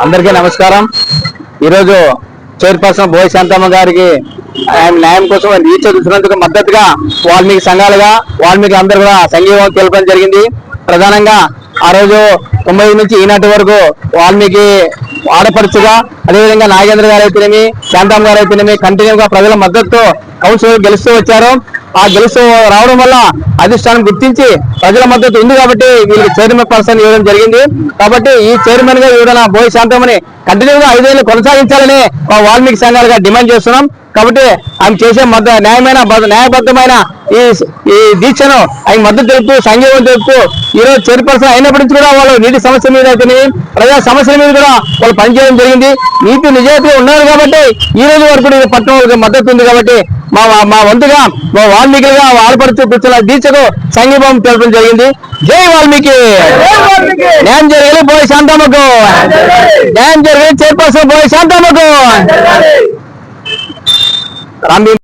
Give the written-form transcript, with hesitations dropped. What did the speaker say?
అందరికీ నమస్కారం। ఈరోజు చైర్పర్సన్ బోయ శాంతమ్మ గారికి న్యాయం కోసం దీక్ష చూసినందుకు మద్దతుగా వాల్మీకి సంఘాలుగా వాల్మీకి అందరూ కూడా సంఘీభావం తెలపడం జరిగింది। ప్రధానంగా ఆ రోజు 90 నుంచి ఈనాటి వరకు వాల్మీకి ఆడపడుచుగా అదేవిధంగా నాగేంద్ర గారు అయితేనేమి శాంతమ్మ గారు అయితేనేమి కంటిన్యూగా ప్రజల మద్దతుతో కౌన్సిలర్ గెలుస్తూ వచ్చారు। ఆ గెలుస్తూ రావడం వల్ల అధిష్టానం గుర్తించి ప్రజల మద్దతు ఉంది కాబట్టి వీళ్ళకి చైర్మన్ పర్సన్ ఇవ్వడం జరిగింది। కాబట్టి ఈ చైర్మన్ గా ఇవ్వడం బోయ శాంతమ్మని కంటిన్యూగా 5 ఏళ్ళు కొనసాగించాలని వాల్మీకి సంఘాలుగా డిమాండ్ చేస్తున్నాం। కాబట్టి ఆమె చేసే న్యాయబద్ధమైన ఈ దీక్షను ఆయన మద్దతు తెలుపుతూ సంఘీభావం తెలుపుతూ ఈరోజు చైర్పర్సన్ అయినప్పటికీ కూడా వాళ్ళు నీటి సమస్య మీద అయితే ప్రజా సమస్యల మీద కూడా వాళ్ళు పనిచేయడం జరిగింది। నీతి నిజాయితీ ఉన్నారు కాబట్టి ఈ రోజు వరకు పట్టణం మద్దతు ఉంది కాబట్టి మా వంతుగా మా వాల్మీకిగా ఆడపడుతూ కూర్చున్న దీక్షకు సంఘీభావం తెలపడం జరిగింది। జై వాల్మీకి, న్యాయం జరిగేది బోయ శాంతమ్మకు, న్యాయం జరిగేది చైర్పర్సన్ బోయ శాంతమ్మకు।